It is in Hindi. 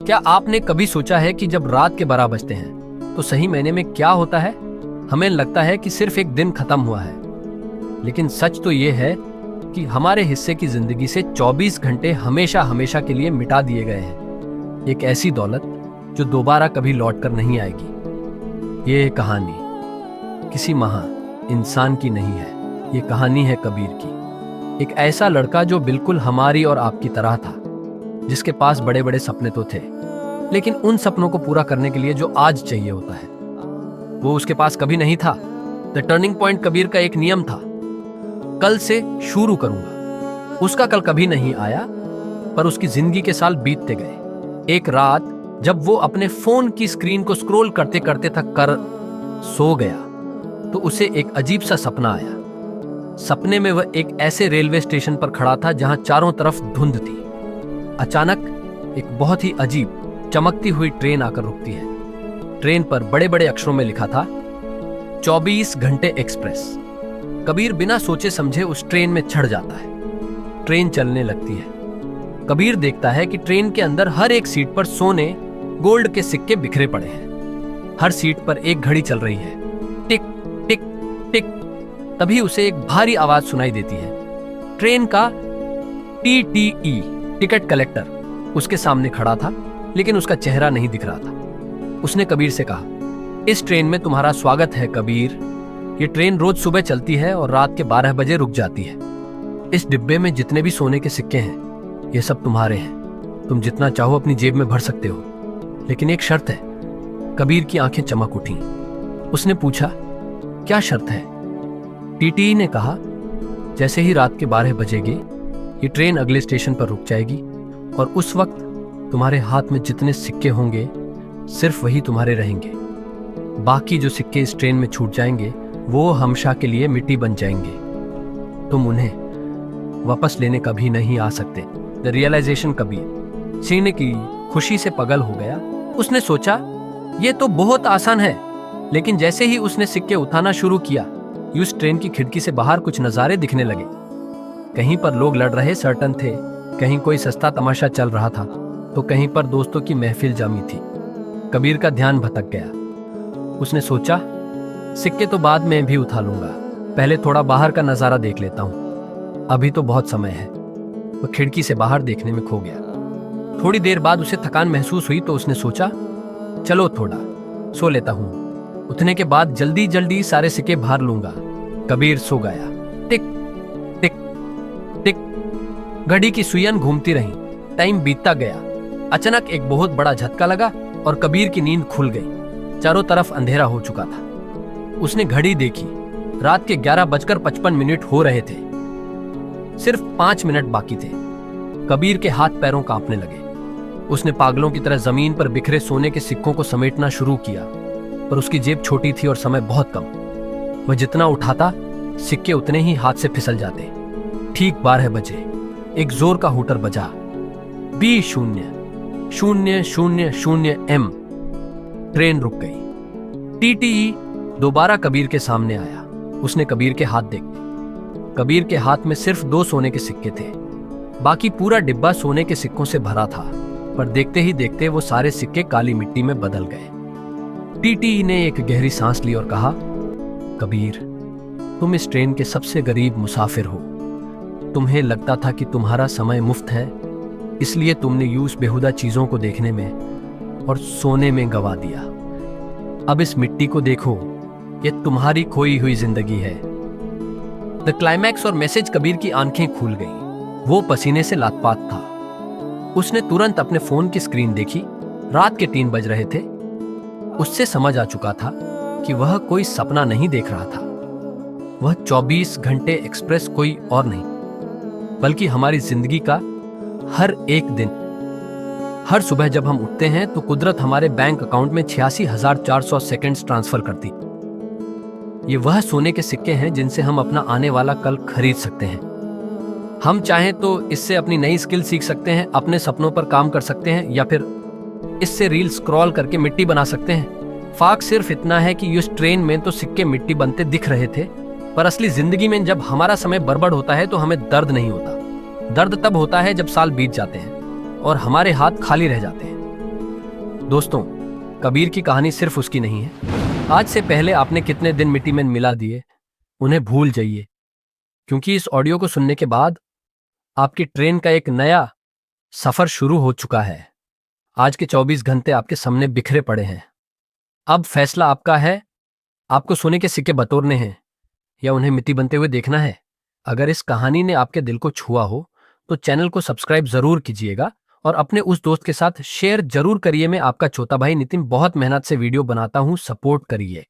क्या आपने कभी सोचा है कि जब रात के 12 बजते हैं तो सही महीने में क्या होता है? हमें लगता है कि सिर्फ एक दिन खत्म हुआ है, लेकिन सच तो ये है कि हमारे हिस्से की जिंदगी से 24 घंटे हमेशा हमेशा के लिए मिटा दिए गए हैं। एक ऐसी दौलत जो दोबारा कभी लौट कर नहीं आएगी। ये कहानी किसी महान इंसान की नहीं है, ये कहानी है कबीर की। एक ऐसा लड़का जो बिल्कुल हमारी और आपकी तरह था, जिसके पास बड़े बड़े सपने तो थे, लेकिन उन सपनों को पूरा करने के लिए जो आज चाहिए होता है वो उसके पास कभी नहीं था। द टर्निंग पॉइंट कबीर का एक नियम था, कल से शुरू करूंगा। उसका कल कभी नहीं आया, पर उसकी जिंदगी के साल बीतते गए। एक रात जब वो अपने फोन की स्क्रीन को स्क्रॉल करते करते थक कर सो गया तो उसे एक अजीब सा सपना आया। सपने में वह एक ऐसे रेलवे स्टेशन पर खड़ा था जहां चारों तरफ धुंध थी। अचानक एक बहुत ही अजीब चमकती हुई ट्रेन आकर रुकती है। ट्रेन पर बड़े बड़े अक्षरों में लिखा था 24 घंटे एक्सप्रेस। कबीर बिना सोचे समझे उस ट्रेन में चढ़ जाता है। ट्रेन चलने लगती है। कबीर देखता है कि ट्रेन के अंदर हर एक सीट पर सोने गोल्ड के सिक्के बिखरे पड़े हैं। हर सीट पर एक घड़ी चल रही है, टिक टिक टिक। तभी उसे एक भारी आवाज सुनाई देती है। ट्रेन का TTE टिकट कलेक्टर उसके सामने खड़ा था, लेकिन उसका चेहरा नहीं दिख रहा था। उसने कबीर से कहा, इस ट्रेन में तुम्हारा स्वागत है कबीर। ये ट्रेन रोज सुबह चलती है और रात के 12 बजे रुक जाती है। इस डिब्बे में जितने भी सोने के सिक्के हैं ये सब तुम्हारे हैं। तुम जितना चाहो अपनी जेब में भर सकते हो, लेकिन एक शर्त है। कबीर की आंखें चमक उठी। उसने पूछा, क्या शर्त है? TTE ने कहा, जैसे ही रात के 12 बजेगे ये ट्रेन अगले स्टेशन पर रुक जाएगी और उस वक्त तुम्हारे हाथ में जितने सिक्के होंगे सिर्फ वही तुम्हारे रहेंगे। बाकी जो सिक्के इस ट्रेन में छूट जाएंगे वो हमेशा के लिए मिट्टी बन जाएंगे। तुम उन्हें वापस लेने कभी नहीं आ सकते। द रियलाइजेशन कबीर सीने की खुशी से पगल हो गया। उसने सोचा, ये तो बहुत आसान है। लेकिन जैसे ही उसने सिक्के उठाना शुरू किया, उस ट्रेन की खिड़की से बाहर कुछ नजारे दिखने लगे। कहीं पर लोग लड़ रहे सर्टन थे, कहीं कोई सस्ता तमाशा चल रहा था, तो कहीं पर दोस्तों की महफिल जमी थी। कबीर का ध्यान भटक गया। उसने सोचा, सिक्के तो बाद में भी उठा लूंगा, पहले थोड़ा बाहर का नजारा देख लेता हूं, अभी तो बहुत समय है। वह खिड़की से बाहर देखने में खो गया। थोड़ी देर बाद उसे थकान महसूस हुई तो उसने सोचा, चलो थोड़ा सो लेता हूं। उठने के बाद जल्दी जल्दी सारे सिक्के भर लूंगा। कबीर सो गया। टिक टिक टिक घड़ी की सुइयां घूमती रही। टाइम बीतता गया। अचानक एक बहुत बड़ा झटका लगा और कबीर की नींद खुल गई। चारों तरफ अंधेरा हो चुका था। उसने घड़ी देखी, रात के 11:55 हो रहे थे। सिर्फ 5 मिनट बाकी थे। कबीर के हाथ पैरों कांपने लगे। उसने पागलों की तरह जमीन पर बिखरे सोने के सिक्कों को समेटना शुरू किया, पर उसकी जेब छोटी थी और समय बहुत कम। वह जितना उठाता सिक्के उतने ही हाथ से फिसल जाते। ठीक 12 बजे एक जोर का हूटर बजा। B0000M। ट्रेन रुक गई। TTE दोबारा कबीर के सामने आया। उसने कबीर के हाथ देखे। कबीर के हाथ में सिर्फ 2 सोने के सिक्के थे। बाकी पूरा डिब्बा सोने के सिक्कों से भरा था, पर देखते ही देखते वो सारे सिक्के काली मिट्टी में बदल गए। TTE ने एक गहरी सांस ली और कहा, कबीर, तुम इस ट्रेन के सबसे गरीब मुसाफिर हो। तुम्हें लगता था कि तुम्हारा समय मुफ्त है, इसलिए तुमने यूं बेहुदा चीजों को देखने में और सोने में गवा दिया। अब इस मिट्टी को देखो, ये तुम्हारी खोई हुई जिंदगी है। द क्लाइमैक्स और मैसेज कबीर की आंखें खुल गईं। वो पसीने से लथपथ था। उसने तुरंत अपने फोन की स्क्रीन देखी। रात के 3 बज रहे थे। उससे समझ आ चुका था कि वह कोई सपना नहीं देख रहा था। वह 24 घंटे एक्सप्रेस कोई और नहीं, बल्कि हमारी जिंदगी का हर एक दिन। हर सुबह जब हम उठते हैं तो कुदरत हमारे बैंक अकाउंट में 86,400 सेकंड्स ट्रांसफर करती। ये वह सोने के सिक्के हैं जिनसे हम अपना आने वाला कल खरीद सकते हैं। हम चाहें तो इससे अपनी नई स्किल सीख सकते हैं, अपने सपनों पर काम कर सकते हैं, या फिर इससे रील स्क्रॉल करके मिट्टी बना सकते हैं। फर्क सिर्फ इतना है कि इस ट्रेन में तो सिक्के मिट्टी बनते दिख रहे थे, पर असली जिंदगी में जब हमारा समय बर्बाद होता है तो हमें दर्द नहीं होता। दर्द तब होता है जब साल बीत जाते हैं और हमारे हाथ खाली रह जाते हैं। दोस्तों, कबीर की कहानी सिर्फ उसकी नहीं है। आज से पहले आपने कितने दिन मिट्टी में मिला दिए, उन्हें भूल जाइए, क्योंकि इस ऑडियो को सुनने के बाद आपकी ट्रेन का एक नया सफर शुरू हो चुका है। आज के 24 घंटे आपके सामने बिखरे पड़े हैं। अब फैसला आपका है, आपको सोने के सिक्के बटोरने हैं या उन्हें मिट्टी बनते हुए देखना है। अगर इस कहानी ने आपके दिल को छुआ हो तो चैनल को सब्सक्राइब जरूर कीजिएगा और अपने उस दोस्त के साथ शेयर जरूर करिए। मैं आपका छोटा भाई नितिन बहुत मेहनत से वीडियो बनाता हूं, सपोर्ट करिए।